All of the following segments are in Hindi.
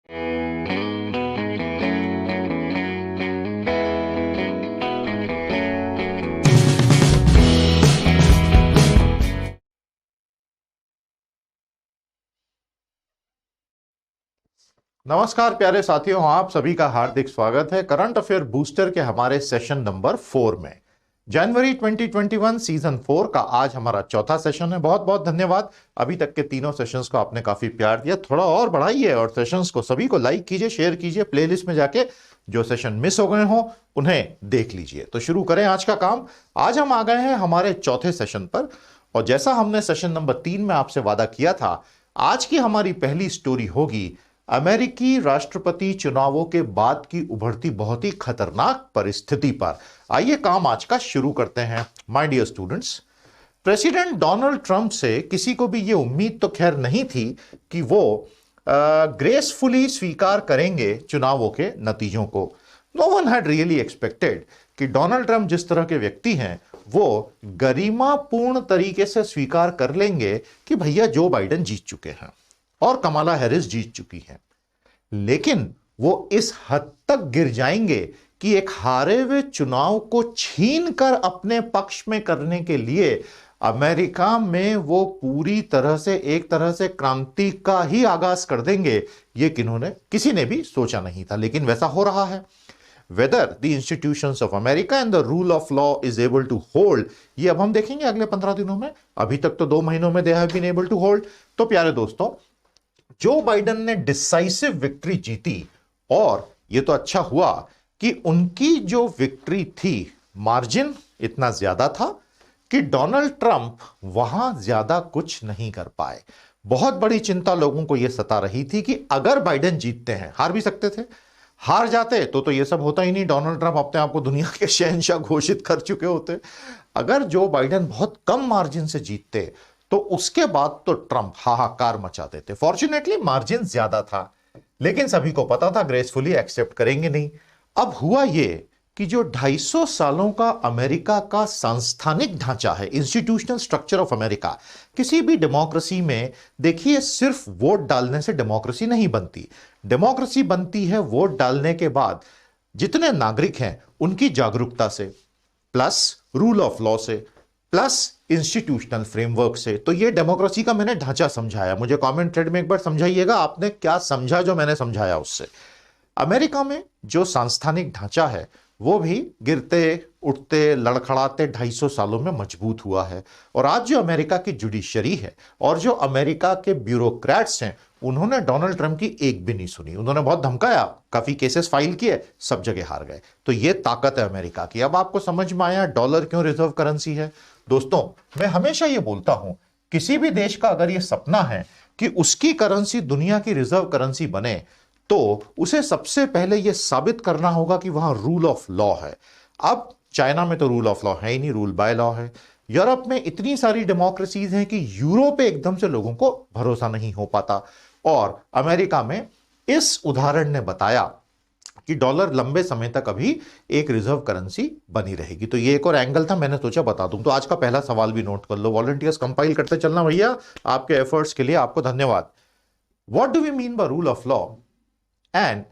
नमस्कार प्यारे साथियों, आप सभी का हार्दिक स्वागत है करंट अफेयर बूस्टर के हमारे सेशन नंबर 4 में। जनवरी 2021 सीजन 4 का आज हमारा चौथा सेशन है। बहुत बहुत धन्यवाद, अभी तक के तीनों सेशंस को आपने काफी प्यार दिया। थोड़ा और बढ़ाइए और सेशंस को सभी को लाइक कीजिए, शेयर कीजिए, प्लेलिस्ट में जाके जो सेशन मिस हो गए हो उन्हें देख लीजिए। तो शुरू करें आज का काम। आज हम आ गए हैं हमारे चौथे सेशन पर, और जैसा हमने सेशन नंबर 3 में आपसे वादा किया था, आज की हमारी पहली स्टोरी होगी अमेरिकी राष्ट्रपति चुनावों के बाद की उभरती बहुत ही खतरनाक परिस्थिति पर। आइए काम आज का शुरू करते हैं। My dear students, president Donald Trump से किसी को भी यह उम्मीद तो खैर नहीं थी कि वो ग्रेसफुली स्वीकार करेंगे चुनावों के नतीजों को। No one had really expected कि डोनाल्ड ट्रंप जिस तरह के व्यक्ति हैं वो गरिमापूर्ण तरीके से स्वीकार कर लेंगे कि भैया जो बाइडेन जीत चुके हैं और कमला हैरिस जीत चुकी हैं। लेकिन वो इस हद तक गिर जाएंगे कि एक हारे हुए चुनाव को छीनकर अपने पक्ष में करने के लिए अमेरिका में वो पूरी तरह से एक तरह से क्रांति का ही आगाज कर देंगे। ये किसी ने भी सोचा नहीं था, लेकिन वैसा हो रहा है। Whether the institutions of America and the rule of law is able to hold, ये अब हम देखेंगे अगले 15 दिनों में। अभी तक तो 2 महीनों में they have been able to hold। तो प्यारे दोस्तों, जो बाइडेन ने डिसाइसिव विक्ट्री जीती, और यह तो अच्छा हुआ कि उनकी जो विक्ट्री थी, मार्जिन इतना ज्यादा था कि डोनाल्ड ट्रंप वहां ज्यादा कुछ नहीं कर पाए। बहुत बड़ी चिंता लोगों को यह सता रही थी कि अगर बाइडेन जीतते हैं, हार भी सकते थे, हार जाते तो यह सब होता ही नहीं, डोनाल्ड ट्रंप अपने आप को दुनिया के शहंशाह घोषित कर चुके होते। अगर जो बाइडेन बहुत कम मार्जिन से जीतते तो उसके बाद तो ट्रंप हाहाकार मचा देते। फॉर्चुनेटली मार्जिन ज्यादा था, लेकिन सभी को पता था ग्रेसफुली एक्सेप्ट करेंगे नहीं। अब हुआ यह कि जो 250 सालों का अमेरिका का सांस्थानिक ढांचा है, इंस्टीट्यूशनल स्ट्रक्चर ऑफ अमेरिका, किसी भी डेमोक्रेसी में देखिए सिर्फ वोट डालने से डेमोक्रेसी नहीं बनती। डेमोक्रेसी बनती है वोट डालने के बाद जितने नागरिक हैं उनकी जागरूकता से, प्लस रूल ऑफ लॉ से, प्लस इंस्टीट्यूशनल फ्रेमवर्क से। तो ये डेमोक्रेसी का मैंने ढांचा समझाया। मुझे कमेंट थ्रेड में एक बार समझाइएगा आपने क्या समझा जो मैंने समझाया उससे। अमेरिका में जो सांस्थानिक ढांचा है वो भी गिरते उठते लड़खड़ाते 250 सालों में मजबूत हुआ है। और आज जो अमेरिका की जुडिशरी है और जो अमेरिका के ब्यूरोक्रेट्स हैं, उन्होंने डोनाल्ड ट्रंप की एक भी नहीं सुनी। उन्होंने बहुत धमकाया, काफी केसेस फाइल किए, सब जगह हार गए। तो ये ताकत है अमेरिका की। अब आपको समझ में आया डॉलर क्यों रिजर्व करेंसी है। दोस्तों, मैं हमेशा ये बोलता हूं, किसी भी देश का अगर ये सपना है कि उसकी करेंसी दुनिया की रिजर्व करेंसी बने, तो उसे सबसे पहले यह साबित करना होगा कि वहां रूल ऑफ लॉ है। अब चाइना में तो रूल ऑफ लॉ है ही नहीं, रूल बाय लॉ है। यूरोप में इतनी सारी डेमोक्रेसीज हैं कि यूरो पे एकदम से लोगों को भरोसा नहीं हो पाता। और अमेरिका में इस उदाहरण ने बताया कि डॉलर लंबे समय तक अभी एक रिजर्व करेंसी बनी रहेगी। तो ये एक और एंगल था, मैंने सोचा बता दूं। तो आज का पहला सवाल भी नोट कर लो। वॉलंटियर्स कंपाइल करते चलना भैया, आपके एफर्ट्स के लिए आपको धन्यवाद। What do we mean by rule of law and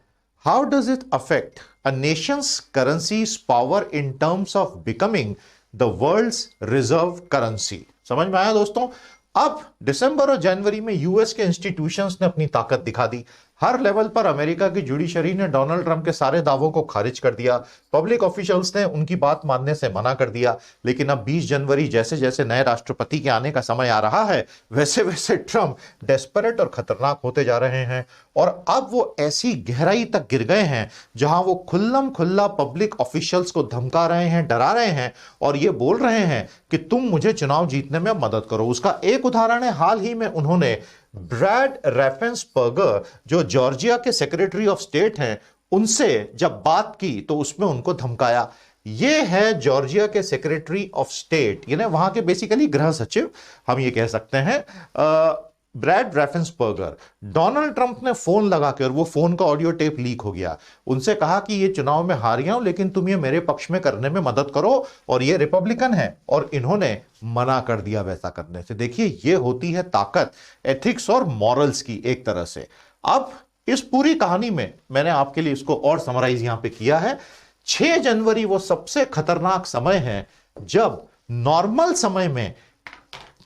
how does it affect a nation's currency's power in terms of becoming the world's reserve currency? समझ में आया दोस्तों। अब दिसंबर और जनवरी में यूएस के इंस्टीट्यूशंस ने अपनी ताकत दिखा दी। हर लेवल पर अमेरिका की जुडिशरी ने डोनाल्ड ट्रंप के सारे दावों को खारिज कर दिया। पब्लिक ऑफिशियल्स ने उनकी बात मानने से मना कर दिया। लेकिन अब 20 जनवरी जैसे जैसे नए राष्ट्रपति के आने का समय आ रहा है, वैसे वैसे ट्रंप डेस्परेट और खतरनाक होते जा रहे हैं। और अब वो ऐसी गहराई तक गिर गए हैं जहां वो खुल्लम खुल्ला पब्लिक ऑफिशियल्स को धमका रहे हैं, डरा रहे हैं और ये बोल रहे हैं कि तुम मुझे चुनाव जीतने में मदद करो। उसका एक उदाहरण है, हाल ही में उन्होंने ब्रैड रेफेन्सबर्गर, जो जॉर्जिया के सेक्रेटरी ऑफ स्टेट हैं, उनसे जब बात की तो उसमें उनको धमकाया। ये है जॉर्जिया के सेक्रेटरी ऑफ स्टेट, यानी वहां के बेसिकली गृह सचिव हम ये कह सकते हैं, ब्रैड रेफेन्सबर्गर। डोनाल्ड ट्रंप ने फोन लगा के, और वो फोन का ऑडियो टेप लीक हो गया, उनसे कहा कि ये चुनाव में हार गया हूं, लेकिन तुम ये मेरे पक्ष में करने में मदद करो। और ये रिपब्लिकन है और इन्होंने मना कर दिया वैसा करने से। देखिए, ये होती है ताकत एथिक्स और मॉरल्स की एक तरह से। अब इस पूरी कहानी में मैंने आपके लिए इसको और समराइज यहां पे किया है। 6 जनवरी वो सबसे खतरनाक समय है जब नॉर्मल समय में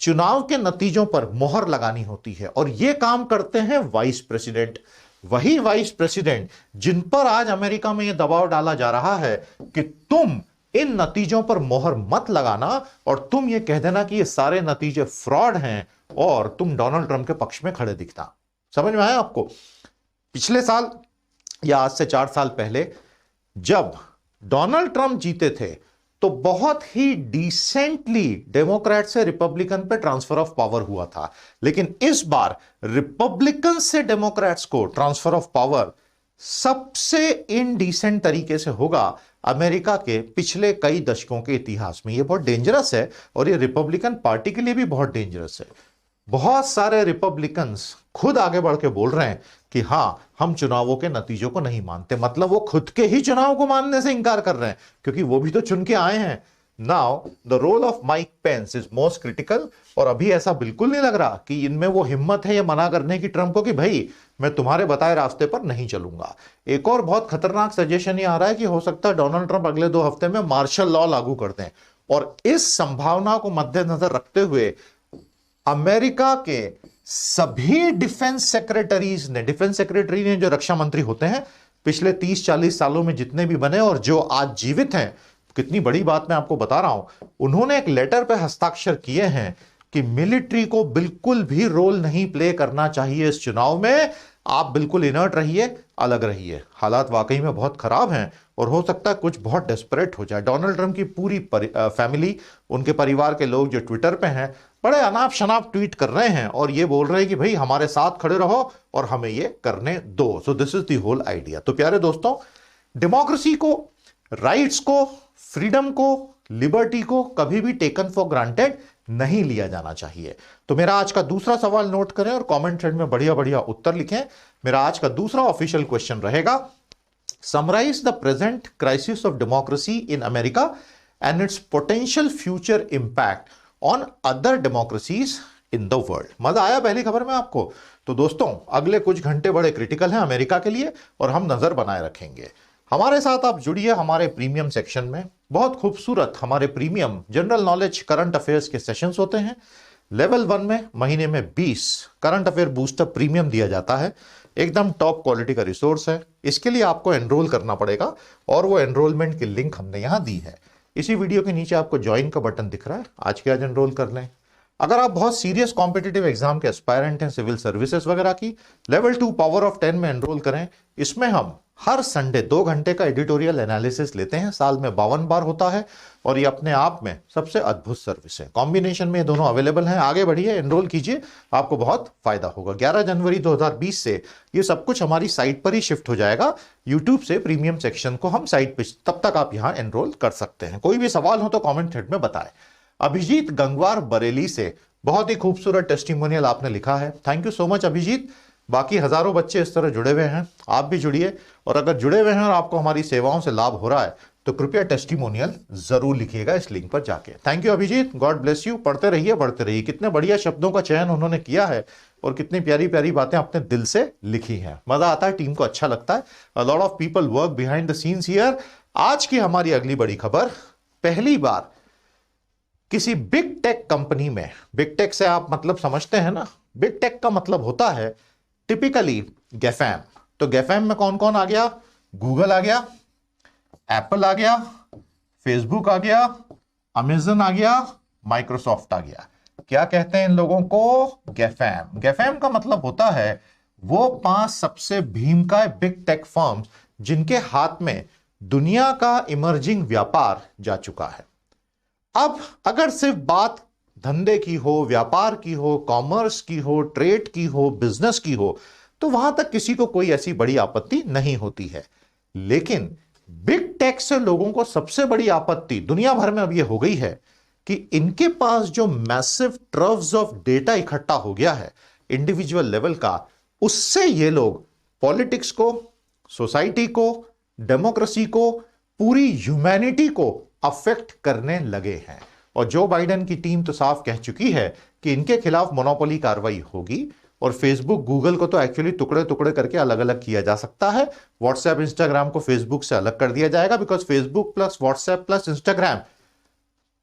चुनाव के नतीजों पर मोहर लगानी होती है, और यह काम करते हैं वाइस प्रेसिडेंट। वही वाइस प्रेसिडेंट जिन पर आज अमेरिका में यह दबाव डाला जा रहा है कि तुम इन नतीजों पर मोहर मत लगाना और तुम यह कह देना कि ये सारे नतीजे फ्रॉड हैं और तुम डोनाल्ड ट्रंप के पक्ष में खड़े दिखना। समझ में आया आपको? पिछले साल या आज से 4 साल पहले जब डोनाल्ड ट्रंप जीते थे तो बहुत ही डिसेंटली डेमोक्रेट से रिपब्लिकन पे ट्रांसफर ऑफ पावर हुआ था, लेकिन इस बार रिपब्लिकन से डेमोक्रेट्स को ट्रांसफर ऑफ पावर सबसे इनडिसेंट तरीके से होगा अमेरिका के पिछले कई दशकों के इतिहास में। यह बहुत डेंजरस है और यह रिपब्लिकन पार्टी के लिए भी बहुत डेंजरस है। बहुत सारे रिपब्लिकन्स खुद आगे बढ़ के बोल रहे हैं कि हां, हम चुनावों के नतीजों को नहीं मानते। मतलब वो खुद के ही चुनाव को मानने से इंकार कर रहे हैं, क्योंकि वो भी तो चुन के आए हैं। Now the role of Mike Pence is most critical, और अभी ऐसा बिल्कुल नहीं लग रहा कि इनमें वो हिम्मत है ये मना करने की ट्रंप को कि भाई मैं तुम्हारे बताए रास्ते पर नहीं चलूंगा। एक और बहुत खतरनाक सजेशन ये आ रहा है कि हो सकता है डोनाल्ड ट्रंप अगले 2 हफ्ते में मार्शल लॉ लागू कर दें, और इस संभावना को मद्देनजर रखते हुए अमेरिका के सभी डिफेंस सेक्रेटरी ने जो रक्षा मंत्री होते हैं पिछले 30-40 सालों में जितने भी बने और जो आज जीवित हैं, कितनी बड़ी बात मैं आपको बता रहा हूं, उन्होंने एक लेटर पे हस्ताक्षर किए हैं कि मिलिट्री को बिल्कुल भी रोल नहीं प्ले करना चाहिए इस चुनाव में। आप बिल्कुल इनर्ट रहिए, अलग रहिए। हालात वाकई में बहुत खराब हैं और हो सकता है कुछ बहुत डेस्परेट हो जाए। डोनाल्ड ट्रंप की पूरी फैमिली, उनके परिवार के लोग जो ट्विटर पे हैं, बड़े अनाप शनाप ट्वीट कर रहे हैं और ये बोल रहे हैं कि भाई हमारे साथ खड़े रहो और हमें ये करने दो। So this is the whole idea. तो प्यारे दोस्तों, डेमोक्रेसी को, राइट्स को, फ्रीडम को, लिबर्टी को कभी भी टेकन फॉर ग्रांटेड नहीं लिया जाना चाहिए। तो मेरा आज का दूसरा सवाल नोट करें और कमेंट थ्रेड में बढ़िया बढ़िया उत्तर लिखें। मेरा आज का दूसरा ऑफिशियल क्वेश्चन रहेगा, summarize the present crisis of democracy in America and its potential future impact on other democracies in the world. मजा आया पहली खबर में आपको? तो दोस्तों, अगले कुछ घंटे बड़े क्रिटिकल हैं अमेरिका के लिए और हम नजर बनाए रखेंगे। हमारे साथ आप जुड़िए हमारे प्रीमियम सेक्शन में। बहुत खूबसूरत हमारे premium general knowledge current affairs के सेशंस होते हैं। लेवल 1 में महीने में 20 करंट अफेयर बूस्टर प्रीमियम दिया जाता है। एकदम टॉप क्वालिटी का रिसोर्स है। इसके लिए आपको एनरोल करना पड़ेगा और वो एनरोलमेंट की लिंक हमने यहां दी है। इसी वीडियो के नीचे आपको ज्वाइन का बटन दिख रहा है, आज के आज एनरोल कर लें। अगर आप बहुत सीरियस कॉम्पिटिटिव एग्जाम के एस्पायरेंट हैं, सिविल सर्विसेज वगैरह की, लेवल 2 पावर ऑफ 10 में एनरोल करें। इसमें हम हर संडे 2 घंटे का एडिटोरियल एनालिसिस लेते हैं। साल में 52 बार होता है और ये अपने आप में सबसे अद्भुत सर्विस है। कॉम्बिनेशन में दोनों अवेलेबल हैं। आगे बढ़िए, एनरोल कीजिए, आपको बहुत फायदा होगा। 11 जनवरी 2020 से ये सब कुछ हमारी साइट पर ही शिफ्ट हो जाएगा। यूट्यूब से प्रीमियम सेक्शन को हम साइट पर, तब तक आप यहां एनरोल कर सकते हैं। कोई भी सवाल हो तो कॉमेंट थ्रेड में बताएं। अभिजीत गंगवार बरेली से बहुत ही खूबसूरत टेस्टिमोनियल आपने लिखा है, thank you so much Abhijit. बाकी हजारों बच्चे इस तरह जुड़े हुए हैं, आप भी जुड़िए। और अगर जुड़े हुए हैं और आपको हमारी सेवाओं से लाभ हो रहा है तो कृपया टेस्टिमोनियल जरूर लिखिएगा इस लिंक पर जाके। Thank you Abhijit, God bless you. पढ़ते रहिए, बढ़ते रहिए। कितने बढ़िया शब्दों का चयन उन्होंने किया है और कितनी प्यारी प्यारी बातें अपने दिल से लिखी हैं। मजा आता है, टीम को अच्छा लगता है। A lot of people work behind the scenes here. आज की हमारी अगली बड़ी खबर, पहली बार किसी बिग टेक कंपनी में, बिग टेक से आप मतलब समझते हैं ना, बिग टेक का मतलब होता है टिपिकली गैफैम। तो गैफैम में कौन कौन आ गया? गूगल आ गया, एप्पल आ गया, फेसबुक आ गया, अमेजन आ गया, माइक्रोसॉफ्ट आ गया। क्या कहते हैं इन लोगों को? गैफैम। गैफैम का मतलब होता है वो 5 सबसे भीमकाय बिग टेक फर्म्स जिनके हाथ में दुनिया का इमर्जिंग व्यापार जा चुका है। अब अगर सिर्फ बात धंधे की हो, व्यापार की हो, कॉमर्स की हो, ट्रेड की हो, बिजनेस की हो, तो वहां तक किसी को कोई ऐसी बड़ी आपत्ति नहीं होती है। लेकिन बिग टेक से लोगों को सबसे बड़ी आपत्ति दुनिया भर में अब यह हो गई है कि इनके पास जो मैसिव ट्रव्स ऑफ डेटा इकट्ठा हो गया है इंडिविजुअल लेवल का, उससे ये लोग पॉलिटिक्स को, सोसाइटी को, डेमोक्रेसी को, पूरी ह्यूमैनिटी को अफेक्ट करने लगे हैं। और जो बाइडेन की टीम तो साफ कह चुकी है कि इनके खिलाफ मोनोपोली कार्रवाई होगी और फेसबुक गूगल को तो एक्चुअली टुकड़े टुकड़े करके अलग अलग किया जा सकता है। व्हाट्सएप इंस्टाग्राम को फेसबुक से अलग कर दिया जाएगा, because Facebook plus WhatsApp plus Instagram,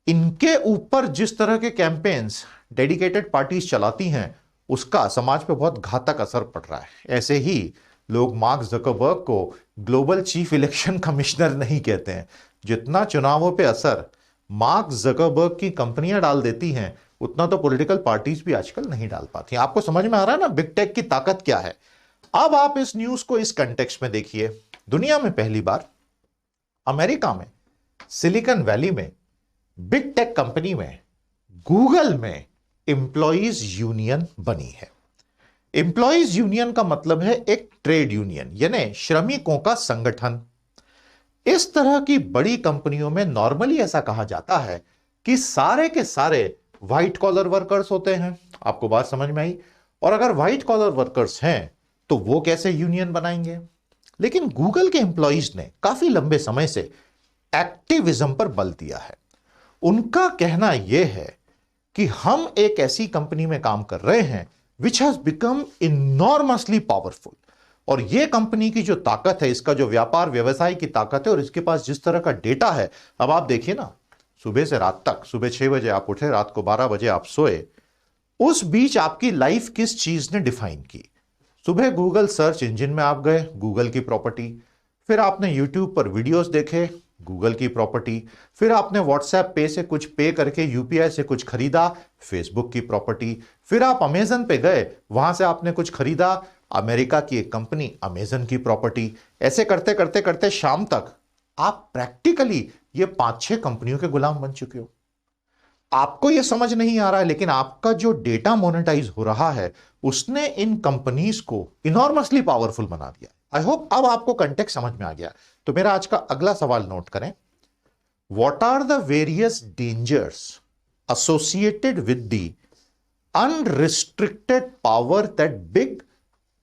इनके ऊपर जिस तरह के कैंपेन्स डेडिकेटेड पार्टीज चलाती हैं उसका समाज पे बहुत घातक असर पड़ रहा है। ऐसे ही लोग मार्क जकरबर्ग को ग्लोबल चीफ इलेक्शन कमिश्नर नहीं कहते हैं। जितना चुनावों पे असर मार्क जकरबर्ग की कंपनियां डाल देती हैं, उतना तो पॉलिटिकल पार्टीज भी आजकल नहीं डाल पाती। आपको समझ में आ रहा है ना बिग टेक की ताकत क्या है। अब आप इस न्यूज को इस कंटेक्स्ट में देखिए। दुनिया में पहली बार अमेरिका में सिलिकॉन वैली में बिग टेक कंपनी में गूगल में एम्प्लॉइज यूनियन बनी है। एम्प्लॉइज यूनियन का मतलब है एक ट्रेड यूनियन, यानी श्रमिकों का संगठन। इस तरह की बड़ी कंपनियों में नॉर्मली ऐसा कहा जाता है कि सारे के सारे व्हाइट कॉलर वर्कर्स होते हैं। आपको बात समझ में आई? और अगर व्हाइट कॉलर वर्कर्स हैं तो वो कैसे यूनियन बनाएंगे? लेकिन गूगल के एम्प्लॉइज ने काफी लंबे समय से एक्टिविज्म पर बल दिया है। उनका कहना यह है कि हम एक ऐसी कंपनी में काम कर रहे हैं which has become enormously powerful, और यह कंपनी की जो ताकत है, इसका जो व्यापार व्यवसाय की ताकत है और इसके पास जिस तरह का डेटा है। अब आप देखिए ना, सुबह से रात तक, सुबह 6 बजे आप उठे, रात को 12 बजे आप सोए, उस बीच आपकी लाइफ किस चीज ने डिफाइन की? सुबह गूगल सर्च इंजन में आप गए, गूगल की प्रॉपर्टी। फिर आपने यूट्यूब पर वीडियोस देखे, गूगल की प्रॉपर्टी। फिर आपने व्हाट्सएप पे से कुछ पे करके यूपीआई से कुछ खरीदा, फेसबुक की प्रॉपर्टी। फिर आप अमेजन पे गए, वहां से आपने कुछ खरीदा, अमेरिका की एक कंपनी अमेजन की प्रॉपर्टी। ऐसे करते करते करते शाम तक आप प्रैक्टिकली ये 5-6 कंपनियों के गुलाम बन चुके हो। आपको यह समझ नहीं आ रहा है, लेकिन आपका जो डेटा मोनेटाइज हो रहा है उसने इन कंपनीज को इनॉर्मसली पावरफुल बना दिया। आई होप अब आपको कंटेक्स्ट समझ में आ गया। तो मेरा आज का अगला सवाल नोट करें। What are the various dangers associated with the unrestricted power that big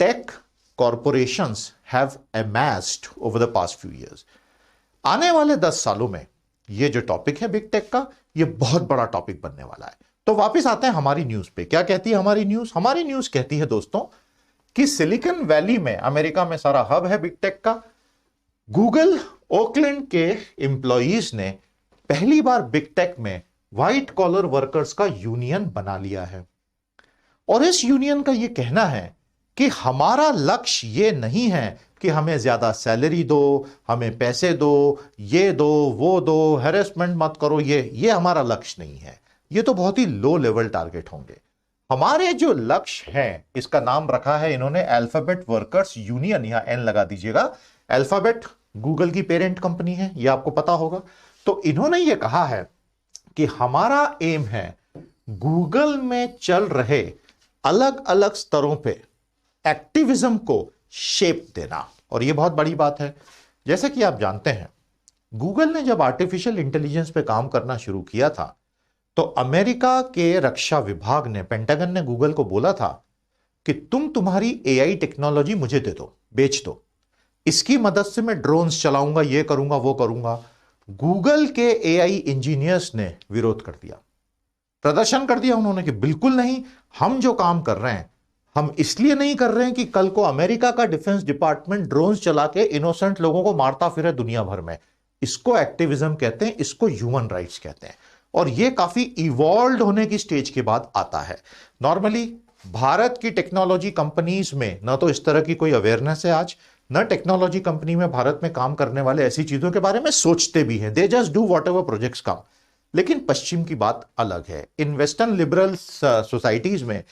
tech corporations have amassed over the past few years? आने वाले 10 सालों में ये जो टॉपिक है बिग टेक का, ये बहुत बड़ा टॉपिक बनने वाला है। तो वापस आते हैं हमारी न्यूज पे। क्या कहती है हमारी न्यूज? हमारी न्यूज कहती है दोस्तों कि सिलिकॉन वैली में, अमेरिका में सारा हब है बिग टेक का, गूगल ओकलैंड के एम्प्लॉइज ने पहली बार बिग टेक में व्हाइट कॉलर वर्कर्स का यूनियन बना लिया है। और इस यूनियन का यह कहना है कि हमारा लक्ष्य यह नहीं है कि हमें ज्यादा सैलरी दो, हमें पैसे दो, ये दो, वो दो, हैरेसमेंट मत करो, ये हमारा लक्ष्य नहीं है। ये तो बहुत ही लो लेवल टारगेट होंगे। हमारे जो लक्ष्य है, इसका नाम रखा है इन्होंने अल्फाबेट वर्कर्स यूनियन। यहां एन लगा दीजिएगा। अल्फाबेट गूगल की पेरेंट कंपनी है, यह आपको पता होगा। तो इन्होंने यह कहा है कि हमारा एम है गूगल में चल रहे अलग अलग स्तरों पे एक्टिविज्म को शेप देना। और यह बहुत बड़ी बात है। जैसे कि आप जानते हैं, गूगल ने जब आर्टिफिशियल इंटेलिजेंस पे काम करना शुरू किया था, तो अमेरिका के रक्षा विभाग ने, पेंटागन ने गूगल को बोला था कि तुम्हारी एआई टेक्नोलॉजी मुझे दे दो, बेच दो, इसकी मदद से मैं ड्रोन्स चलाऊंगा, ये करूंगा, वो करूंगा। गूगल के एआई इंजीनियर्स ने विरोध कर दिया, प्रदर्शन कर दिया उन्होंने कि बिल्कुल नहीं, हम जो काम कर रहे हैं हम इसलिए नहीं कर रहे हैं कि कल को अमेरिका का डिफेंस डिपार्टमेंट ड्रोन्स चला के इनोसेंट लोगों को मारता फिरे दुनिया भर में। इसको एक्टिविज्म कहते हैं, इसको ह्यूमन राइट्स कहते हैं। और यह काफी इवॉल्व होने की स्टेज के बाद आता है। नॉर्मली भारत की टेक्नोलॉजी कंपनीज में न तो इस तरह की कोई अवेयरनेस है आज, न टेक्नोलॉजी कंपनी में भारत में काम करने वाले ऐसी चीजों के बारे में सोचते भी हैं। They just do whatever projects come. लेकिन पश्चिम की बात अलग है। इन वेस्टर्न लिबरल सोसाइटीज में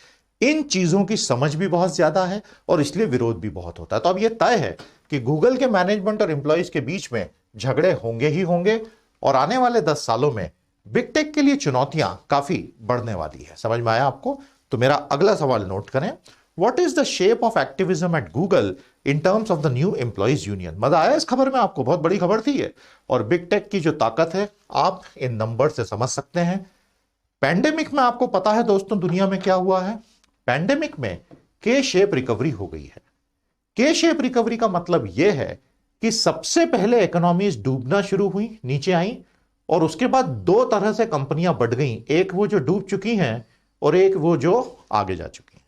इन चीजों की समझ भी बहुत ज्यादा है और इसलिए विरोध भी बहुत होता है। तो अब यह तय है कि गूगल के मैनेजमेंट और एम्प्लॉइज के बीच में झगड़े होंगे ही होंगे, और आने वाले 10 सालों में बिग टेक के लिए चुनौतियां काफी बढ़ने वाली है। समझ में आया आपको? तो मेरा अगला सवाल नोट करें। What is the shape of activism at Google in terms of the new employees union? मजा आया इस खबर में आपको? बहुत बड़ी खबर थी ये। और बिग टेक की जो ताकत है आप इन नंबर से समझ सकते हैं। पैंडेमिक में आपको पता है दोस्तों दुनिया में क्या हुआ है? पैंडेमिक में के शेप रिकवरी हो गई है। के शेप रिकवरी का मतलब यह है कि सबसे पहले इकोनॉमीज डूबना शुरू हुई, नीचे आई, और उसके बाद 2 तरह से कंपनियां बढ़ गई। एक वो जो डूब चुकी हैं और एक वो जो आगे जा चुकी हैं।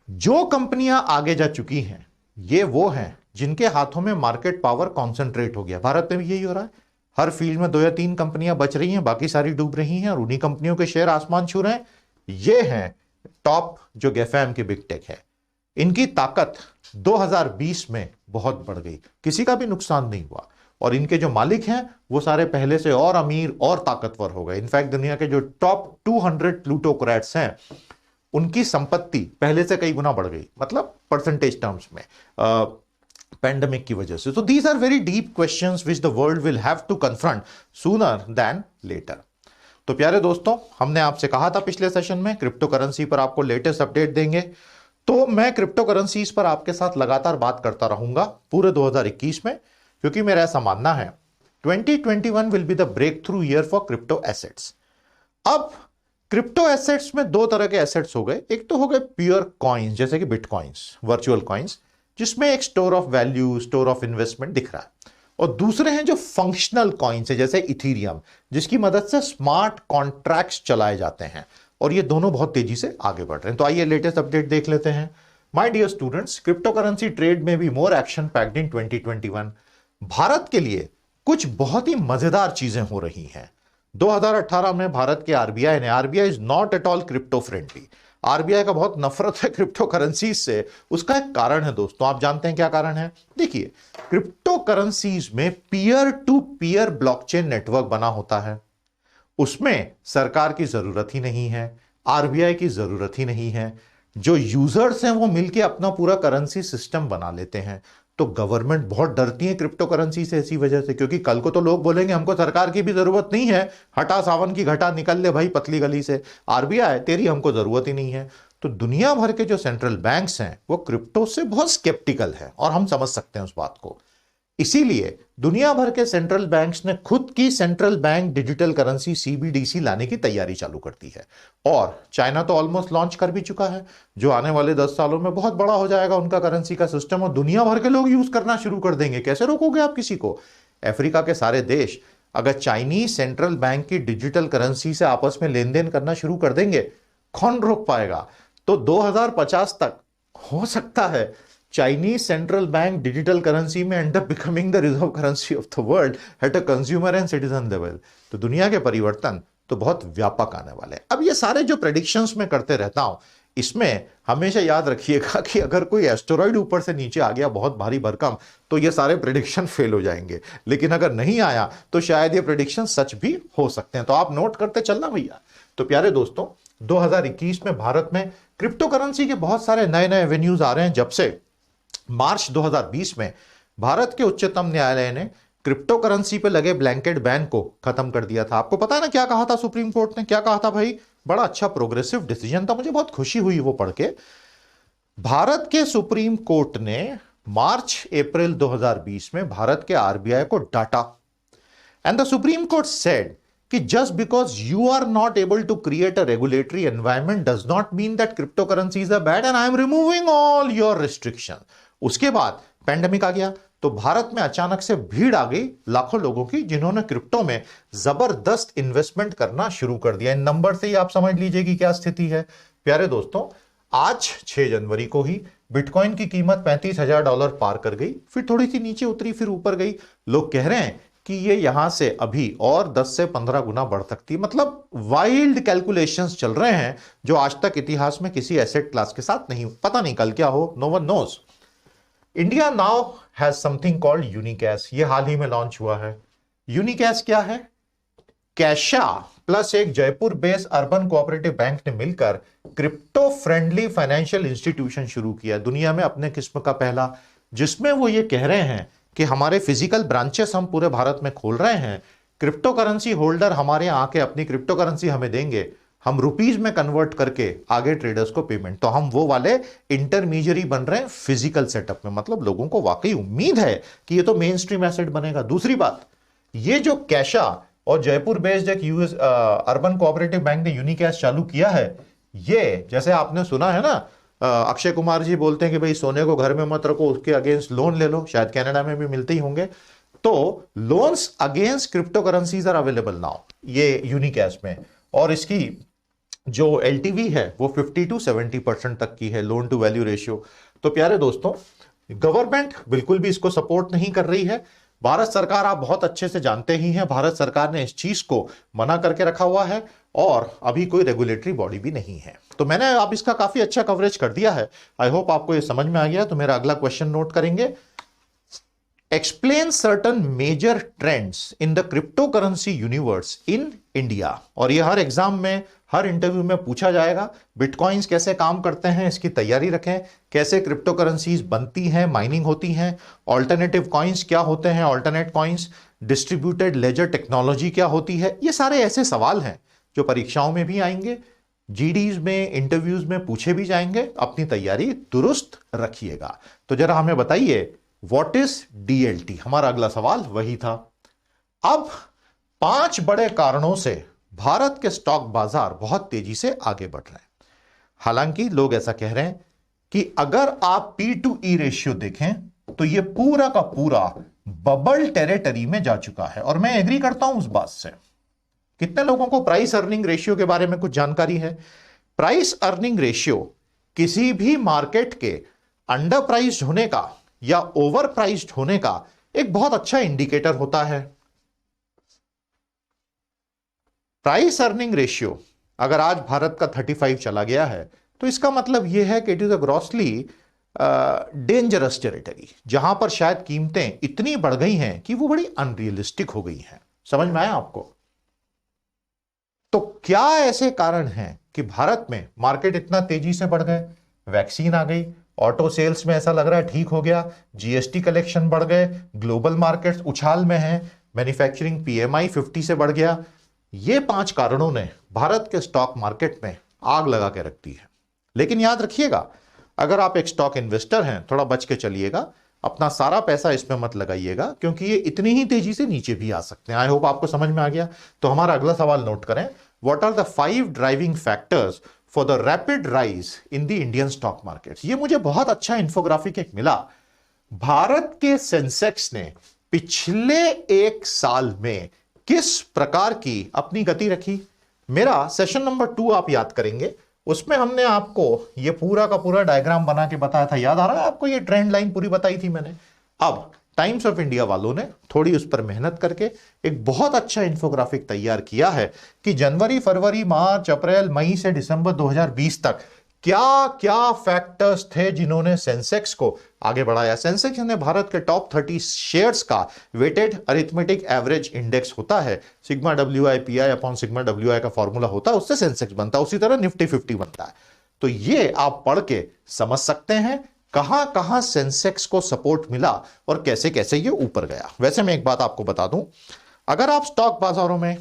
जो कंपनियां आगे जा चुकी हैं ये वो हैं जिनके हाथों में मार्केट पावर कॉन्सेंट्रेट हो गया। भारत में भी यही हो रहा है, हर फील्ड में 2 या 3 कंपनियां बच रही हैं, बाकी सारी डूब रही हैं और उन्हीं कंपनियों के शेयर आसमान छू रहे हैं। ये हैं टॉप जो गेफैम की बिग टेक है। इनकी ताकत 2020 में बहुत बढ़ गई, किसी का भी नुकसान नहीं हुआ और इनके जो मालिक हैं वो सारे पहले से और अमीर और ताकतवर हो गए। इनफैक्ट दुनिया के जो टॉप 200 प्लूटोक्रेट्स हैं उनकी संपत्ति पहले से कई गुना बढ़ गई, मतलब परसेंटेज टर्म्स में, पैंडेमिक की वजह से। तो these are very deep questions which the world will have to confront sooner than later. तो प्यारे दोस्तों, हमने आपसे कहा था पिछले सेशन में क्रिप्टो करेंसी पर आपको लेटेस्ट अपडेट देंगे, तो मैं क्रिप्टो करेंसीज पर आपके साथ लगातार बात करता रहूंगा पूरे 2021 में, क्योंकि मेरा ऐसा मानना है 2021 will be the breakthrough year for crypto assets. अब क्रिप्टो एसेट्स में 2 तरह के एसेट्स हो गए, एक तो हो गए प्योर कॉइन्स जैसे कि बिटकॉइंस, वर्चुअल कॉइन्स, जिसमें एक store of value, store of investment दिख रहा है, और दूसरे हैं जो फंक्शनल कॉइन्स है जैसे इथीरियम, जिसकी मदद से स्मार्ट कॉन्ट्रैक्ट्स चलाए जाते हैं, और ये दोनों बहुत तेजी से आगे बढ़ रहे हैं। तो आइए लेटेस्ट अपडेट देख लेते हैं। My dear students, crypto currency trade में भी मोर एक्शन पैक्ड इन 2021। भारत के लिए कुछ बहुत ही मजेदार चीजें हो रही हैं। 2018 में भारत के आरबीआई ने, RBI is not at all crypto friendly, RBI का बहुत नफरत है क्रिप्टो करेंसीज से। उसका एक कारण है दोस्तों, आप जानते हैं क्या कारण है? देखिए, क्रिप्टो करेंसीज में peer to peer blockchain network बना होता है, उसमें सरकार की जरूरत ही नहीं है, आरबीआई की जरूरत ही नहीं है, जो यूजर्स हैं वो मिलकर अपना पूरा करेंसी सिस्टम बना लेते हैं। तो गवर्नमेंट बहुत डरती है क्रिप्टो करेंसी से इसी वजह से, क्योंकि कल को तो लोग बोलेंगे हमको सरकार की भी जरूरत नहीं है, हटा सावन की घटा, निकल ले भाई पतली गली से, आरबीआई तेरी हमको जरूरत ही नहीं है। तो दुनिया भर के जो सेंट्रल बैंक्स हैं वो क्रिप्टो से बहुत स्केप्टिकल है, और हम समझ सकते हैं उस बात को। इसीलिए दुनिया भर के सेंट्रल बैंक्स ने खुद की central bank digital currency CBDC लाने की तैयारी चालू कर दी है, और चाइना तो ऑलमोस्ट लॉन्च कर भी चुका है, जो आने वाले 10 सालों में बहुत बड़ा हो जाएगा उनका करेंसी का सिस्टम, और दुनिया भर के लोग यूज करना शुरू कर देंगे। कैसे रोकोगे आप किसी को? अफ्रीका के सारे देश अगर चाइनीज सेंट्रल बैंक की डिजिटल करेंसी से आपस में लेन देन करना शुरू कर देंगे, कौन रोक पाएगा? तो 2050 तक हो सकता है Chinese central bank digital currency में end up becoming the reserve currency of the world at a consumer and citizen level. तो दुनिया के परिवर्तन तो बहुत व्यापक आने वाले हैं। अब ये सारे जो प्रेडिक्शंस मैं करते रहता हूं, इसमें हमेशा याद रखिएगा कि अगर कोई एस्टेरॉइड ऊपर से नीचे आ गया बहुत भारी भरकम, तो ये सारे प्रेडिक्शन फेल हो जाएंगे, लेकिन अगर नहीं आया तो शायद ये प्रेडिक्शन सच भी हो सकते हैं। तो आप नोट करते चलना भैया। तो प्यारे दोस्तों, 2021 में भारत में क्रिप्टो करेंसी के बहुत सारे नए नए एवेन्यूज आ रहे हैं। जब से मार्च 2020 में भारत के उच्चतम न्यायालय ने क्रिप्टो करेंसी पे लगे ब्लैंकेट बैन को खत्म कर दिया था। आपको पता है ना क्या कहा था सुप्रीम कोर्ट ने? क्या कहा था भाई? बड़ा अच्छा प्रोग्रेसिव डिसीजन था, मुझे बहुत खुशी हुई वो पढ़ के। भारत के सुप्रीम कोर्ट ने मार्च अप्रैल 2020 में भारत के आरबीआई को डांटा, and the supreme court said कि just because you are not able to create a regulatory environment does not mean that crypto currencies are bad and I'm removing all your restriction. उसके बाद पैंडेमिक आ गया, तो भारत में अचानक से भीड़ आ गई लाखों लोगों की, जिन्होंने क्रिप्टो में जबरदस्त इन्वेस्टमेंट करना शुरू कर दिया। इन नंबर से ही आप समझ लीजिए कि क्या स्थिति है। प्यारे दोस्तों, आज 6 जनवरी को ही बिटकॉइन की कीमत $35,000 पार कर गई, फिर थोड़ी सी नीचे उतरी, फिर ऊपर गई। लोग कह रहे हैं कि ये यहां से अभी और 10 से 15 गुना बढ़ सकती है। मतलब वाइल्ड कैलकुलेशंस चल रहे हैं जो आज तक इतिहास में किसी एसेट क्लास के साथ नहीं। पता नहीं कल क्या हो, no one knows. India now has something called Unicash, ये हाल ही में लॉन्च हुआ है। यूनिकैश क्या है? कैशा प्लस एक Jaipur based urban cooperative bank ने मिलकर क्रिप्टो फ्रेंडली फाइनेंशियल इंस्टीट्यूशन शुरू किया, दुनिया में अपने किस्म का पहला, जिसमें वो ये कह रहे हैं कि हमारे फिजिकल ब्रांचेस हम पूरे भारत में खोल रहे हैं, क्रिप्टो करेंसी होल्डर हमारे यहाँ आके अपनी क्रिप्टो करेंसी हमें देंगे, हम रुपीज में कन्वर्ट करके आगे ट्रेडर्स को पेमेंट। तो हम वो वाले इंटरमीडियरी बन रहे हैं फिजिकल सेटअप में। मतलब लोगों को वाकई उम्मीद है कि ये तो मेन स्ट्रीम एसेट बनेगा। दूसरी बात, ये जो कैशा और जयपुर बेस्ड एक यूएस अर्बन कोऑपरेटिव बैंक ने यूनिकैश चालू किया है, ये जैसे आपने सुना है ना, अक्षय कुमार जी बोलते हैं कि भाई सोने को घर में मत रखो, उसके अगेंस्ट लोन ले लो, शायद कनाडा में भी मिलते ही होंगे। तो loans against crypto currencies are available now ये यूनिकैश में, और इसकी जो एलटीवी है वो 50 to 70% तक की है, लोन टू वैल्यू रेशियो। तो प्यारे दोस्तों, गवर्नमेंट बिल्कुल भी इसको सपोर्ट नहीं कर रही है। भारत सरकार, आप बहुत अच्छे से जानते ही हैं, भारत सरकार ने इस चीज को मना करके रखा हुआ है और अभी कोई रेगुलेटरी बॉडी भी नहीं है। तो मैंने अब इसका काफी अच्छा कवरेज कर दिया है। आई होप आपको ये समझ में आ गया। तो मेरा अगला क्वेश्चन नोट करेंगे। Explain certain major trends in the crypto currency universe in India. और ये हर एग्जाम में, हर इंटरव्यू में पूछा जाएगा। बिटकॉइंस कैसे काम करते हैं, इसकी तैयारी रखें। कैसे क्रिप्टो करेंसीज बनती हैं, माइनिंग होती हैं। ऑल्टरनेटिव कॉइन्स क्या होते हैं, alternate coins. Distributed laser technology क्या होती है। ये सारे ऐसे सवाल हैं जो परीक्षाओं में भी आएंगे, जीडीज में, इंटरव्यूज में पूछे भी जाएंगे। अपनी तैयारी दुरुस्त रखिएगा। तो जरा हमें बताइए, व्हाट इज डीएलटी। हमारा अगला सवाल वही था। अब 5 बड़े कारणों से भारत के स्टॉक बाजार बहुत तेजी से आगे बढ़ रहे हैं। हालांकि लोग ऐसा कह रहे हैं कि अगर आप पी टू ई रेशियो देखें तो यह पूरा का पूरा बबल टेरिटरी में जा चुका है, और मैं एग्री करता हूं उस बात से। कितने लोगों को प्राइस अर्निंग रेशियो के बारे में कुछ जानकारी है? प्राइस अर्निंग रेशियो किसी भी मार्केट के अंडर प्राइस्ड होने का या ओवर प्राइस्ड होने का एक बहुत अच्छा इंडिकेटर होता है। प्राइस अर्निंग रेशियो अगर आज भारत का 35 चला गया है तो इसका मतलब यह है कि it is a grossly dangerous territory, जहां पर शायद कीमतें इतनी बढ़ गई हैं कि वो बड़ी अनरियलिस्टिक हो गई हैं। समझ में आया आपको? तो क्या ऐसे कारण हैं कि भारत में मार्केट इतना तेजी से बढ़ गए? वैक्सीन आ गई, ऑटो सेल्स में ऐसा लग रहा है ठीक हो गया, जीएसटी कलेक्शन बढ़ गए, ग्लोबल मार्केट्स उछाल में हैं, मैन्युफैक्चरिंग पीएमआई 50 से बढ़ गया। ये 5 कारणों ने भारत के स्टॉक मार्केट में आग लगा के रख दी है। लेकिन याद रखिएगा, अगर आप एक स्टॉक इन्वेस्टर हैं, थोड़ा बच के चलिएगा। अपना सारा पैसा इसमें मत लगाइएगा, क्योंकि ये इतनी ही तेजी से नीचे भी आ सकते हैं। आई होप आपको समझ में आ गया। तो हमारा अगला सवाल नोट करें। What are the 5 driving factors for the rapid rise in the Indian stock market. ये मुझे बहुत अच्छा इंफोग्राफिक एक मिला। भारत के सेंसेक्स ने पिछले 1 साल में किस प्रकार की अपनी गति रखी। मेरा सेशन नंबर 2 आप याद करेंगे, उसमें हमने आपको ये पूरा का पूरा डायग्राम बना के बताया था। याद आ रहा है आपको? ये ट्रेंड लाइन पूरी बताई थी मैंने। अब टाइम्स ऑफ इंडिया वालों ने थोड़ी उस पर मेहनत करके एक बहुत अच्छा इंफोग्राफिक तैयार किया है कि जनवरी, फरवरी, मार्च, अप्रैल, मई से दिसंबर 2020 तक क्या क्या फैक्टर्स थे जिन्होंने सेंसेक्स को आगे बढ़ाया। सेंसेक्स ने भारत के टॉप 30 शेयर्स का वेटेड अरिथमेटिक एवरेज इंडेक्स होता है। Sigma WI PI upon sigma WI का फॉर्मूला होता है, उससे सेंसेक्स बनता है। उसी तरह निफ्टी 50 बनता है। तो ये आप पढ़ के समझ सकते हैं कहां कहां सेंसेक्स को सपोर्ट मिला और कैसे कैसे ये ऊपर गया। वैसे मैं एक बात आपको बता दूं, अगर आप स्टॉक बाजारों में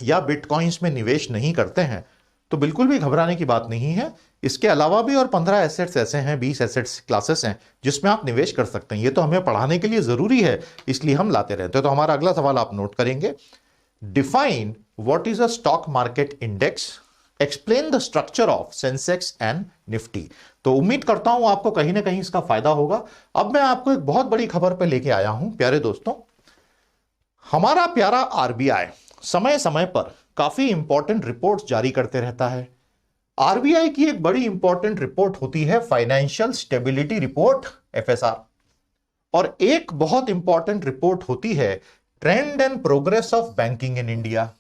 या बिटकॉइंस में निवेश नहीं करते हैं तो बिल्कुल भी घबराने की बात नहीं है। इसके अलावा भी और 15 एसेट्स ऐसे हैं, 20 एसेट्स क्लासेस हैं जिसमें आप निवेश कर सकते हैं। ये तो हमें पढ़ाने के लिए जरूरी है, इसलिए हम लाते रहते हैं। तो हमारा अगला सवाल आप नोट करेंगे। Define what is a stock market index, explain the structure of Sensex and Nifty. तो उम्मीद करता हूं आपको कहीं ना कहीं इसका फायदा होगा। अब मैं आपको एक बहुत बड़ी खबर पे लेके आया हूं प्यारे दोस्तों। हमारा प्यारा आरबीआई समय समय पर काफी इंपॉर्टेंट रिपोर्ट्स जारी करते रहता है। आरबीआई की एक बड़ी इंपॉर्टेंट रिपोर्ट होती है फाइनेंशियल स्टेबिलिटी रिपोर्ट, FSR, और एक बहुत इंपॉर्टेंट रिपोर्ट होती है trend and progress of banking in India.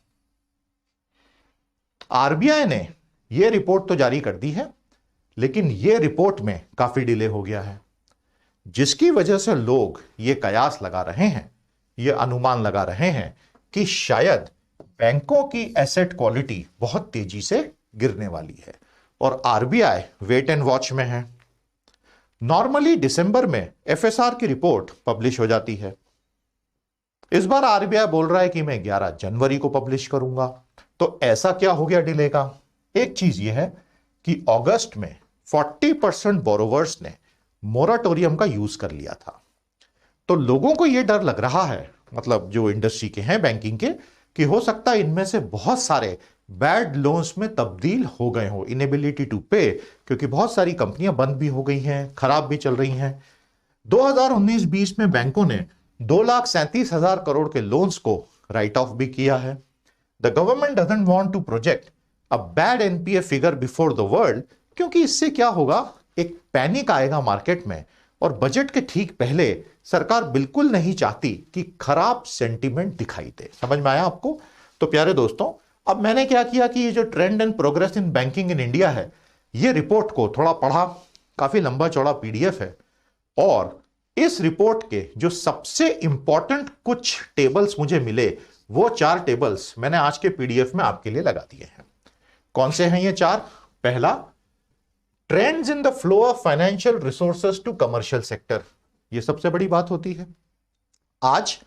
RBI ने यह रिपोर्ट तो जारी कर दी है, लेकिन यह रिपोर्ट में काफी डिले हो गया है, जिसकी वजह से लोग ये कयास लगा रहे हैं, ये अनुमान लगा रहे हैं कि शायद बैंकों की एसेट क्वालिटी बहुत तेजी से गिरने वाली है और आरबीआई वेट एंड वॉच में है। नॉर्मली दिसंबर में FSR की रिपोर्ट पब्लिश हो जाती है। इस बार आरबीआई बोल रहा है कि मैं 11 जनवरी को पब्लिश करूंगा। तो ऐसा क्या हो गया डिले का? एक चीज यह है कि अगस्त में 40% बोरोवर्स ने मोराटोरियम का यूज कर लिया था। तो लोगों को यह डर लग रहा है, मतलब जो इंडस्ट्री के हैं बैंकिंग के, कि हो सकता है इनमें से बहुत सारे बैड लोन्स में तब्दील हो गए हो, इनेबिलिटी टू पे, क्योंकि बहुत सारी कंपनियां बंद भी हो गई हैं, खराब भी चल रही हैं। 2019-20 में बैंकों ने 2,37,000 करोड़ के लोन्स को राइट ऑफ भी किया है। The government doesn't want to project a bad NPA figure before the world, क्योंकि इससे क्या होगा, एक पैनिक आएगा मार्केट में, और बजट के ठीक पहले सरकार बिल्कुल नहीं चाहती कि खराब सेंटीमेंट दिखाई दे। समझ में आया आपको? तो प्यारे दोस्तों, अब मैंने क्या किया कि ये जो trend and progress in banking in India है, ये रिपोर्ट को थोड़ा पढ़ा, काफी लंबा चौड़ा पीडीएफ है, और इस रिपोर्ट के जो सबसे इंपॉर्टेंट कुछ टेबल्स मुझे मिले, वो 4 टेबल्स मैंने आज के पीडीएफ में आपके लिए लगा दिए हैं। कौन से हैं ये 4? पहला, trends in the flow of financial resources to commercial sector. ये सबसे बड़ी बात होती है। आज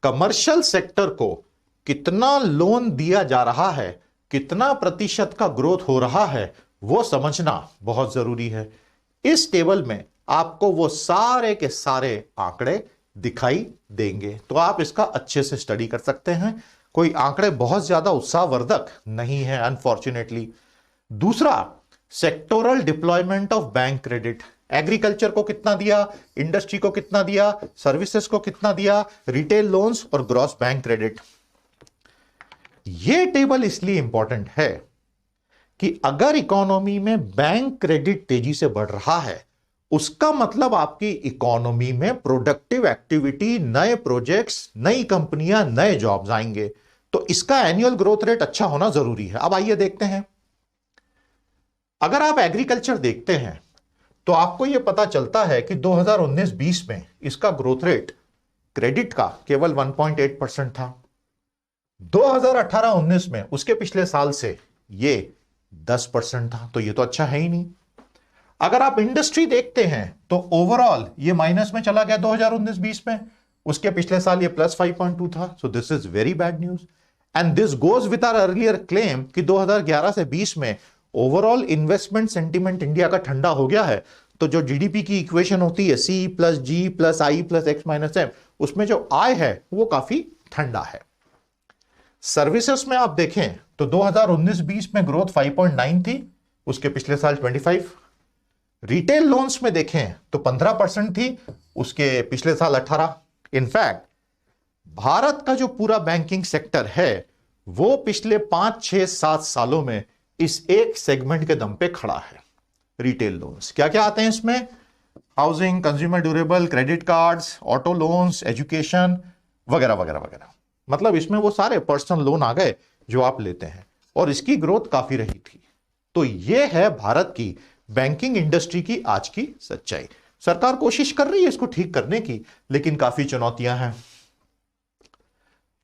कमर्शियल सेक्टर को कितना लोन दिया जा रहा है, कितना प्रतिशत का ग्रोथ हो रहा है, वो समझना बहुत जरूरी है। इस टेबल में आपको वो सारे के सारे आंकड़े दिखाई देंगे, तो आप इसका अच्छे से स्टडी कर सकते हैं। कोई आंकड़े बहुत ज्यादा उत्साहवर्धक नहीं है अनफॉर्चुनेटली। दूसरा, sectoral deployment of bank credit. Agriculture को कितना दिया, इंडस्ट्री को कितना दिया, सर्विसेज को कितना दिया, रिटेल लोन्स और ग्रॉस बैंक क्रेडिट। यह टेबल इसलिए इंपॉर्टेंट है कि अगर इकोनॉमी में बैंक क्रेडिट तेजी से बढ़ रहा है, उसका मतलब आपकी इकोनॉमी में प्रोडक्टिव एक्टिविटी, नए प्रोजेक्ट्स, नई कंपनियां, नए जॉब्स आएंगे, तो इसका एनुअल ग्रोथ रेट अच्छा होना जरूरी है। अब आइए देखते हैं। अगर आप एग्रीकल्चर देखते हैं तो आपको यह पता चलता है कि 2019-20 में इसका ग्रोथ रेट क्रेडिट का केवल 1.8% था। 2018-19 में, उसके पिछले साल से, ये 10% था, तो ये तो अच्छा है ही नहीं। अगर आप इंडस्ट्री देखते हैं तो ओवरऑल ये माइनस में चला गया 2019-20 में, उसके पिछले साल ये +5.2 था। So this is very bad news, and this goes with our earlier claim कि 2011 से 20 में ओवरऑल इन्वेस्टमेंट सेंटीमेंट इंडिया का ठंडा हो गया है। तो जो जीडीपी की इक्वेशन होती है C+G+I+X-M, उसमें जो आय है वो काफी ठंडा है। सर्विसेज में आप देखें तो 2019-20 में ग्रोथ 5.9 थी, उसके पिछले साल 25। रिटेल लोन्स में देखें तो 15% थी, उसके पिछले साल 18। इनफैक्ट भारत का जो पूरा बैंकिंग सेक्टर है वो पिछले 5, 6, 7 सालों में इस एक सेगमेंट के दम पे खड़ा है, रिटेल लोन्स। क्या क्या आते हैं इसमें? Housing, consumer durable, credit cards, auto loans, education वगैरह वगैरह वगैरह। मतलब इसमें वो सारे पर्सनल लोन आ गए जो आप लेते हैं, और इसकी ग्रोथ काफी रही थी। तो ये है भारत की बैंकिंग इंडस्ट्री की आज की सच्चाई। सरकार कोशिश कर रही है इसको ठीक करने की, लेकिन काफी चुनौतियां हैं।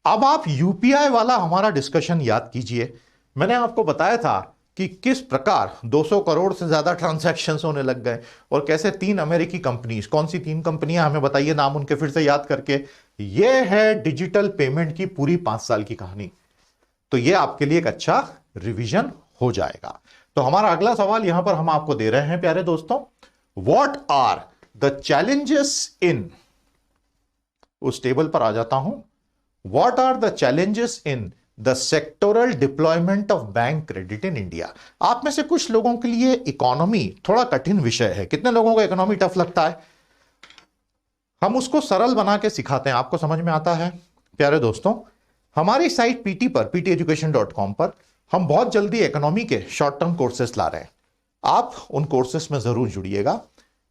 अब आप यूपीआई वाला हमारा डिस्कशन याद कीजिए। मैंने आपको बताया था कि किस प्रकार 200 करोड़ से ज्यादा ट्रांजैक्शंस होने लग गए, और कैसे 3 अमेरिकी कंपनीज, कौन सी 3 कंपनियां हमें बताइए नाम उनके फिर से याद करके। यह है डिजिटल पेमेंट की पूरी 5 साल की कहानी। तो यह आपके लिए एक अच्छा रिवीजन हो जाएगा। तो हमारा अगला सवाल यहां पर हम आपको दे रहे हैं प्यारे दोस्तों, what are the challenges in, उस टेबल पर आ जाता हूं, what are the challenges in the sectoral deployment of bank credit in India. आप में से कुछ लोगों के लिए इकोनॉमी थोड़ा कठिन विषय है। कितने लोगों को इकोनॉमी टफ लगता है? हम उसको सरल बना के सिखाते हैं, आपको समझ में आता है। प्यारे दोस्तों, हमारी साइट पीटी पर, pteducation.com पर हम बहुत जल्दी इकोनॉमी के शॉर्ट टर्म कोर्सेस ला रहे हैं। आप उन कोर्सेस में जरूर जुड़िएगा।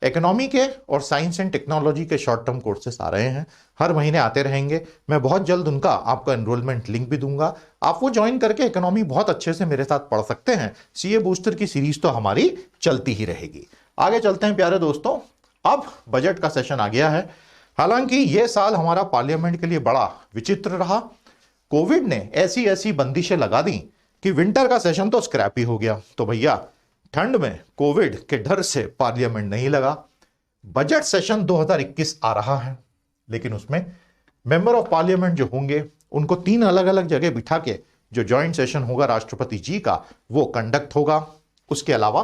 इकोनॉमी के और साइंस एंड टेक्नोलॉजी के शॉर्ट टर्म कोर्सेस आ रहे हैं, हर महीने आते रहेंगे। मैं बहुत जल्द उनका आपको एनरोलमेंट लिंक भी दूंगा, आप वो ज्वाइन करके इकोनॉमी बहुत अच्छे से मेरे साथ पढ़ सकते हैं। सीए बूस्टर की सीरीज तो हमारी चलती ही रहेगी। आगे चलते हैं प्यारे दोस्तों। अब बजट का सेशन आ गया है। हालांकि यह साल हमारा पार्लियामेंट के लिए बड़ा विचित्र रहा। कोविड ने ऐसी ऐसी बंदिशें लगा दी कि विंटर का सेशन तो स्क्रैप ही हो गया। तो भैया, ठंड में कोविड के डर से पार्लियामेंट नहीं लगा। बजट सेशन 2021 आ रहा है, लेकिन उसमें मेंबर ऑफ पार्लियामेंट जो होंगे उनको 3 अलग अलग जगह बिठा के जो जॉइंट सेशन होगा राष्ट्रपति जी का, वो कंडक्ट होगा। उसके अलावा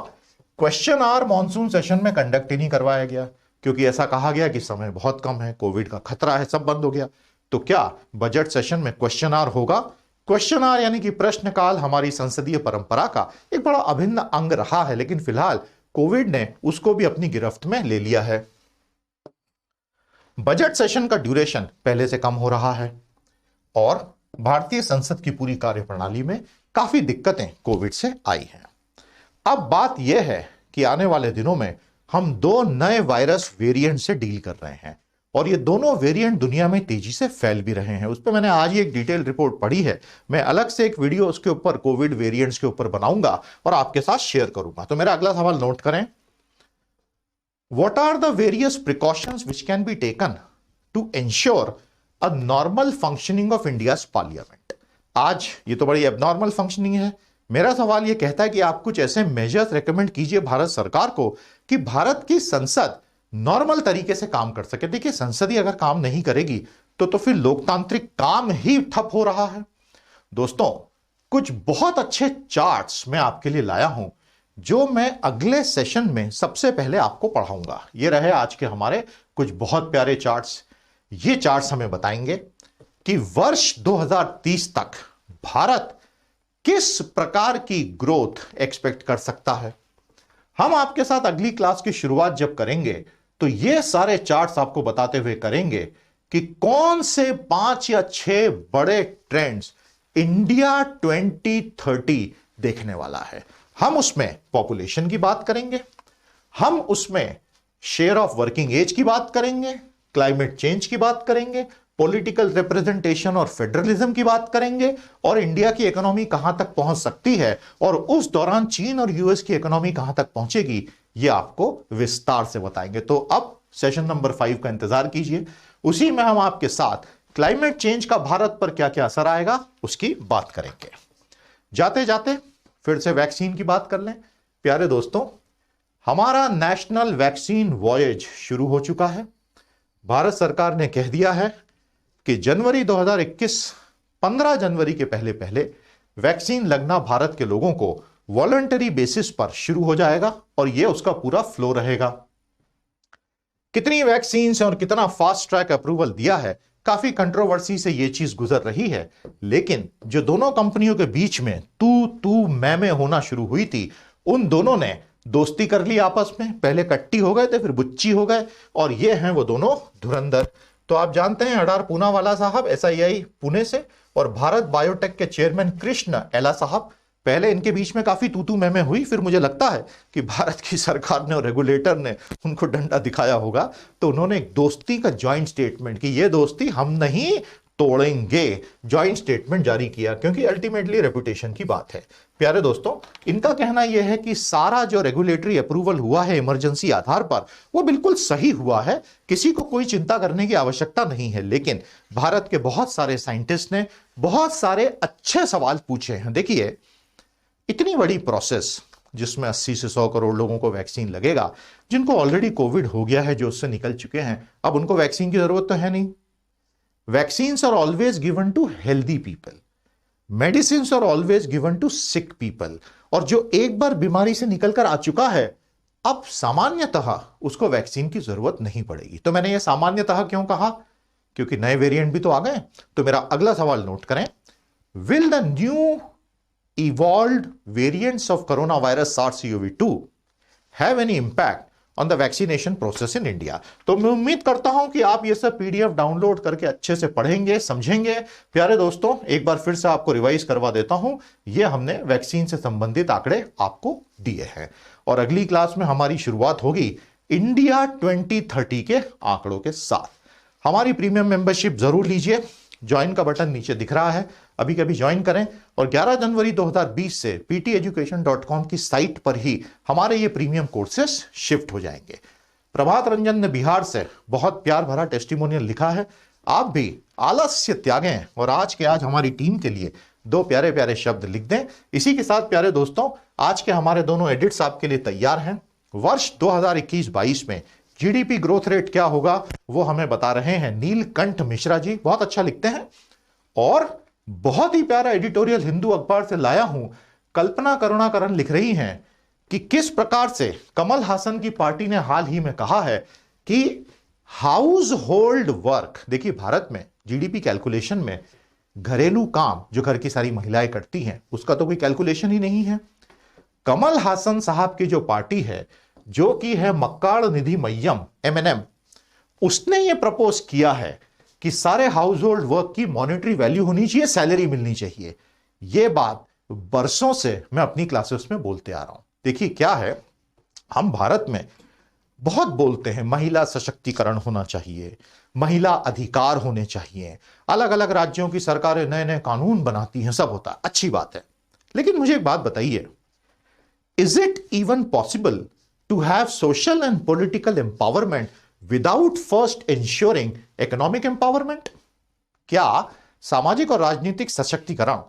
क्वेश्चन आवर मॉनसून सेशन में कंडक्ट ही नहीं करवाया गया, क्योंकि ऐसा कहा गया कि समय बहुत कम है, कोविड का खतरा है, सब बंद हो गया। तो क्या बजट सेशन में क्वेश्चन आवर होगा? क्वेश्चन आवर यानी कि प्रश्नकाल हमारी संसदीय परंपरा का एक बड़ा अभिन्न अंग रहा है, लेकिन फिलहाल कोविड ने उसको भी अपनी गिरफ्त में ले लिया है। बजट सेशन का ड्यूरेशन पहले से कम हो रहा है, और भारतीय संसद की पूरी कार्यप्रणाली में काफी दिक्कतें कोविड से आई हैं। अब बात यह है कि आने वाले दिनों में हम दो नए वायरस वेरिएंट से डील कर रहे हैं और ये दोनों वेरिएंट दुनिया में तेजी से फैल भी रहे हैं। उस पर मैंने आज ही एक डिटेल रिपोर्ट पढ़ी है। मैं अलग से एक वीडियो उसके ऊपर कोविड वेरिएंट्स के ऊपर बनाऊंगा और आपके साथ शेयर करूंगा। तो मेरा अगला सवाल नोट करें, what are the various precautions which can be taken to ensure a normal functioning of India's parliament. आज ये तो बड़ी एबनॉर्मल फंक्शनिंग है। मेरा सवाल यह कहता है कि आप कुछ ऐसे मेजर्स रेकमेंड कीजिए भारत सरकार को कि भारत की संसद नॉर्मल तरीके से काम कर सके। देखिए, संसद ही अगर काम नहीं करेगी तो फिर लोकतांत्रिक काम ही ठप हो रहा है। दोस्तों, कुछ बहुत अच्छे चार्ट्स मैं आपके लिए लाया हूं जो मैं अगले सेशन में सबसे पहले आपको पढ़ाऊंगा। ये रहे आज के हमारे कुछ बहुत प्यारे चार्ट्स। ये चार्ट्स हमें बताएंगे कि वर्ष 2030 तक भारत किस प्रकार की ग्रोथ एक्सपेक्ट कर सकता है। हम आपके साथ अगली क्लास की शुरुआत जब करेंगे तो ये सारे चार्ट्स आपको बताते हुए करेंगे कि कौन से 5 या 6 बड़े ट्रेंड्स इंडिया 2030 देखने वाला है। हम उसमें पॉपुलेशन की बात करेंगे, हम उसमें शेयर ऑफ वर्किंग एज की बात करेंगे, क्लाइमेट चेंज की बात करेंगे, पॉलिटिकल रिप्रेजेंटेशन और फेडरलिज्म की बात करेंगे और इंडिया की इकोनॉमी कहां तक पहुंच सकती है और उस दौरान चीन और यूएस की इकोनॉमी कहां तक पहुंचेगी, यह आपको विस्तार से बताएंगे। तो अब सेशन नंबर 5 का इंतजार कीजिए। उसी में हम आपके साथ क्लाइमेट चेंज का भारत पर क्या क्या असर आएगा उसकी बात करेंगे। जाते जाते फिर से वैक्सीन की बात कर लें। प्यारे दोस्तों, हमारा नेशनल वैक्सीन वॉयेज शुरू हो चुका है। भारत सरकार ने कह दिया है कि जनवरी 2021 15 जनवरी के पहले पहले वैक्सीन लगना भारत के लोगों को वॉलंटरी बेसिस पर शुरू हो जाएगा और यह उसका पूरा फ्लो रहेगा। कितनी वैक्सीन और कितना फास्ट ट्रैक अप्रूवल दिया है, काफी कंट्रोवर्सी से यह चीज गुजर रही है, लेकिन जो दोनों कंपनियों के बीच में तू मैं होना शुरू हुई थी, उन दोनों ने दोस्ती कर ली आपस में। पहले कट्टी हो गए थे, फिर बुच्ची हो गए और ये हैं वो दोनों धुरंधर। तो आप जानते हैं अडार पूनावाला साहब SII पुणे से और भारत बायोटेक के चेयरमैन कृष्ण एला साहब, पहले इनके बीच में काफी तू मैं हुई, फिर मुझे लगता है कि भारत की सरकार ने और रेगुलेटर ने उनको डंडा दिखाया होगा, तो उन्होंने एक दोस्ती का ज्वाइंट स्टेटमेंट की, ये दोस्ती हम नहीं तोड़ेंगे, ज्वाइंट स्टेटमेंट जारी किया, क्योंकि अल्टीमेटली रेपुटेशन की बात है। प्यारे दोस्तों, इनका कहना यह है कि सारा जो रेगुलेटरी अप्रूवल हुआ है इमरजेंसी आधार पर, वो बिल्कुल सही हुआ है, किसी को कोई चिंता करने की आवश्यकता नहीं है। लेकिन भारत के बहुत सारे साइंटिस्ट ने बहुत सारे अच्छे सवाल पूछे हैं। देखिए, इतनी बड़ी प्रोसेस जिसमें 80 से 100 करोड़ लोगों को वैक्सीन लगेगा, जिनको ऑलरेडी कोविड हो गया है, जो उससे निकल चुके हैं, अब उनको वैक्सीन की जरूरत तो है नहीं। Vaccines are always given to healthy people. Medicines are always given to sick people. और जो एक बार बीमारी से निकलकर आ चुका है, अब सामान्यतः उसको वैक्सीन की जरूरत नहीं पड़ेगी। तो मैंने ये सामान्यतः क्यों कहा? क्योंकि नए वेरिएंट भी तो आ गए। तो मेरा अगला सवाल नोट करें, will the new evolved variants of corona virus SARS-CoV-2 have any impact on the vaccination process in India? तो मैं उम्मीद करता हूं कि आप ये सब PDF डाउनलोड करके अच्छे से पढ़ेंगे, समझेंगे। प्यारे दोस्तों, एक बार फिर से आपको रिवाइज करवा देता हूं, ये हमने वैक्सीन से संबंधित आंकड़े आपको दिए हैं और अगली क्लास में हमारी शुरुआत होगी इंडिया 2030 के आंकड़ों के साथ। हमारी प्रीमियम मेंबरशिप जरूर लीजिए, ज्वाइन का बटन नीचे दिख रहा है, अभी कभी ज्वाइन करें और 11 जनवरी 2020 से pteducation.com की साइट पर ही हमारे ये प्रीमियम कोर्सेस शिफ्ट हो जाएंगे। प्रभात रंजन ने बिहार से बहुत प्यार भरा टेस्टिमोनियल लिखा है। आप भी आलस्य त्यागें और आज के आज हमारी टीम के लिए 2 प्यारे प्यारे शब्द लिख दें। इसी के साथ प्यारे दोस्तों, आज के हमारे दोनों एडिट्स आपके लिए तैयार हैं। वर्ष 2021-22 में GDP ग्रोथ रेट क्या होगा वो हमें बता रहे हैं नीलकंठ मिश्रा जी, बहुत अच्छा लिखते हैं। और बहुत ही प्यारा एडिटोरियल हिंदू अखबार से लाया हूं, कल्पना करुणाकरण लिख रही हैं कि किस प्रकार से कमल हासन की पार्टी ने हाल ही में कहा है कि हाउस होल्ड वर्क, देखिए भारत में GDP कैलकुलेशन में घरेलू काम जो घर की सारी महिलाएं करती हैं उसका तो कोई कैलकुलेशन ही नहीं है। कमल हासन साहब की जो पार्टी है, जो कि है मक्काड़ निधि मय्यम MNM, उसने ये प्रपोज किया है कि सारे हाउस होल्ड वर्क की मॉनेटरी वैल्यू होनी चाहिए, सैलरी मिलनी चाहिए। यह बात बरसों से मैं अपनी क्लासेस में बोलते आ रहा हूं। देखिए क्या है, हम भारत में बहुत बोलते हैं महिला सशक्तिकरण होना चाहिए, महिला अधिकार होने चाहिए, अलग अलग राज्यों की सरकारें नए नए कानून बनाती हैं, सब होता है, अच्छी बात है। लेकिन मुझे एक बात बताइए, is it even possible to have social and political empowerment without first ensuring economic empowerment? क्या सामाजिक और राजनीतिक सशक्तिकरण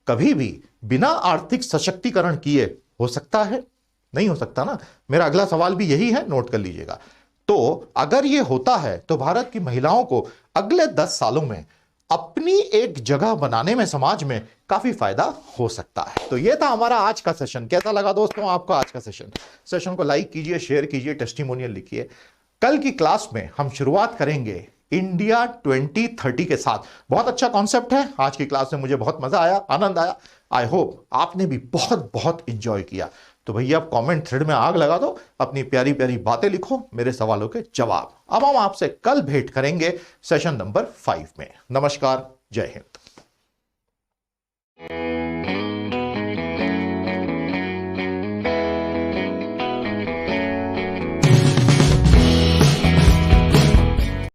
कभी भी बिना आर्थिक सशक्तिकरण किए हो सकता है? नहीं हो सकता ना। मेरा अगला सवाल भी यही है, नोट कर लीजिएगा। तो अगर यह होता है तो भारत की महिलाओं को अगले 10 सालों में अपनी एक जगह बनाने में समाज में काफी फायदा हो सकता है। तो यह था हमारा आज का सेशन। कैसा लगा दोस्तों आपको आज का सेशन को लाइक कीजिए, शेयर कीजिए, टेस्टिमोनियल लिखिए। कल की क्लास में हम शुरुआत करेंगे इंडिया 2030 के साथ। बहुत अच्छा कॉन्सेप्ट है। आज की क्लास में मुझे बहुत मजा आया, आनंद आया। आई होप आपने भी बहुत बहुत इंजॉय किया। तो भैया आप कमेंट थ्रेड में आग लगा दो, अपनी प्यारी प्यारी बातें लिखो, मेरे सवालों के जवाब। अब हम आपसे कल भेंट करेंगे सेशन नंबर 5 में। नमस्कार, जय हिंद।